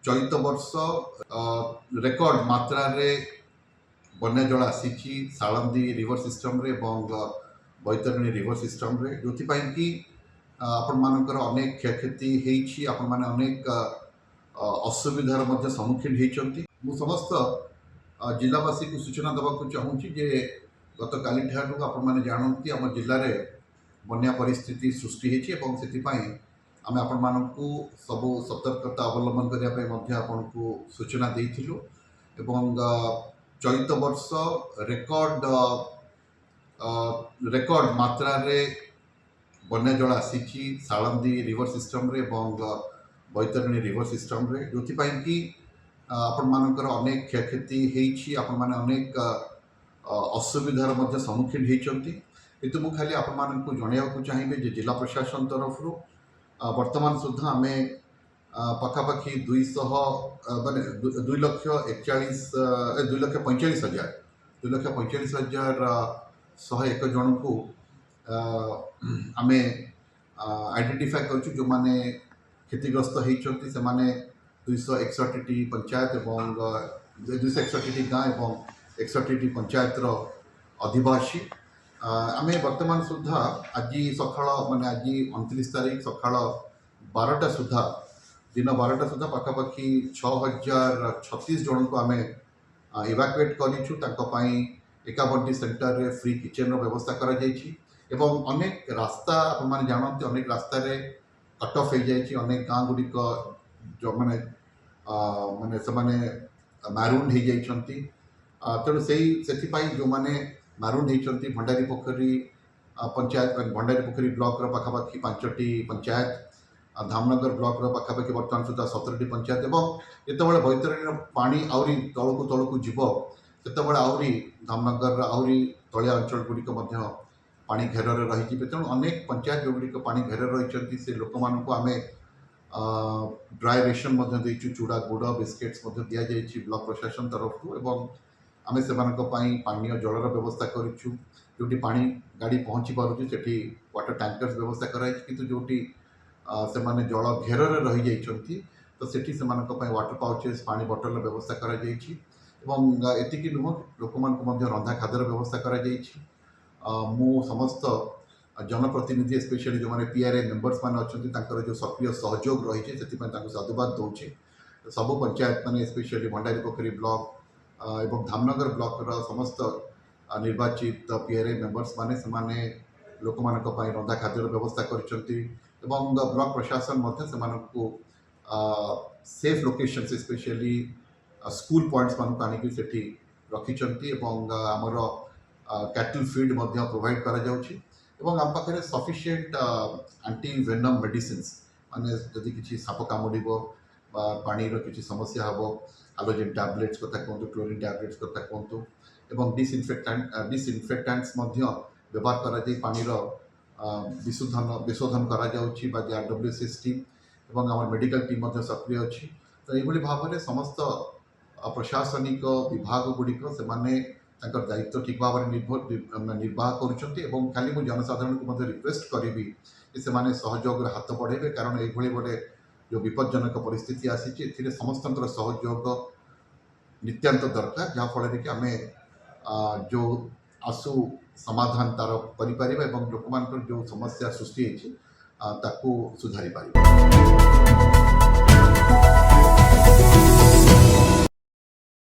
चलित वर्ष रेकर्ड मात्रा रे बन्या जल आसी सालंदी रिवर सिस्टम रे बैतरणी रिवर सिस्टम रे जो कि आपण मानकर अनेक क्षयक्षति होती आपण माने अनेक असुविधार मध्य सम्मुखीन होती। मु समस्त जिलावासी को सूचना देवाक चाहूँगी जे गत काली ठारू आपण माने जानती आम जिले में बन्या परिस्थिति सृष्टि होती आम आपण मानकु सबु सतर्कता अवलंबन करने आपण को सूचना देइथिलु एवं चलित वर्ष रेकर्ड मात्रा रे बन्या जल आसी सालंदी रिवर सिस्टम रे बैतरणी रिवर सिस्टम रे जो कि आपण मानकर अनेक क्षयक्षति होती आपण माने अनेक असुविधार मध्य सम्मुखीन होती। किंतु मु खाली आपण मानकु जणाइବାକୁ चाहिए जे जिला प्रशासन तरफ वर्तमान सुधा आम पखापाखि 200 माने 2,45,101 जन को आम आइडेंटिफाई कर जो माने क्षतिग्रस्त होती से माने 261टी पंचायत एवं 261टी गाँ एवं 61टी पंचायत अधिवासी आम वर्तमान सुधा आज सकाळ माने आज 29 तारीख सकाळ 12टा सुधा दिन 12टा सुधा पखापाखि 6036 जन को आम इवाकुएट करूँ। एकाबंटी सेंटर रे फ्री किचन व्यवस्था करा जायछि एवं अनेक रास्ता आपने जानते अनेक रास्ता रे कट ऑफ हो जाए अनेक गाँ गुड़िक जो माने माने से माने मारून हो जाइछंती तेणु से जो माने मारून होती भंडारी पोखरी पंचायत भंडारी पोखरी ब्लॉक पखापाखि 5टी पंचायत धामनगर ब्लॉक पखापाखि बर्तमान सुधा 17टी पंचायत एवं जितेबाला बैतरणी पानी आहरी तलू जीव से आहरी धामनगर आहरी तलिया अंचल गुड़िक पानी घेर रही तेणु अनेक पंचायत जो गुड़िक पानी घेर रही से लोक मानक आम ड्राई रेशन देचु चूड़ा गुड़ बिस्केट्स दि जाइए ब्लॉक प्रशासन तरफ एवं आम से पानीय जलर व्यवस्था करूँ जो पानी गाड़ी पहुँची पार्टी से वाटर टैंकर्स व्यवस्था कराई किंतु जोटी से माने जल घेर रही जाइछंती तो सेठी से वाटर पाउचेस पानी बॉटल व्यवस्था करा जाइछि एवं एतिकी नुह लोक रंधा खाद्यर व्यवस्था करा जाइछि। मु समस्त जनप्रतिनिधि स्पेशली जो मैंने पीआरए मेंबर्स मैंने अच्छा जो सक्रिय सहयोग रही से साधुवाद दूचे सबु पंचायत मैंने स्पेशली भंडारी पोखरी ब्लॉक एवं धामनगर ब्लॉक समस्त निर्वाचित पीआरए मेंबर्स माने लोक रंधा खाद्यर व्यवस्था करछंती एवं ब्लॉक प्रशासन से सेफ लोकेशन से स्पेशली स्कूल पॉइंट्स मानक आनिक सेठी रखिछंती एवं आमर कैटल फीड प्रोवाइड करा जाउछि एवं आम पाखे सफिशिएंट एंटी वेनम मेडिसिन्स माने जदि किछि साप कामुड़िबो पानी किछि समस्या हबो हाइड्रोजन टैबलेट्स कथा कहतु क्लोरीन टैबलेट्स कथा कहतु एवं डिसइनफेक्टेंट्स व्यवहार करा जाई पानीर विशोधन करा जाउछि बा आरडब्ल्यूएसएस टीम एवं आम मेडिकल टीम सक्रिय अच्छी तो ये भाव में समस्त प्रशासनिक विभाग गुड़िक से दायित्व ठीक भाव में निर्वाह करुँच खाली मुझे जनसाधारण को रिक्वेस्ट करी से सहयोग हाथ बढ़े कारण ये गोटे जो विपज्जनक परिस्थिति आसी समस्त सहयोग नित्यांत दरकार जहाँफल कि आम जो आसु समाधान तार करें लोक मान जो समस्या सृष्टि सुधारी पार।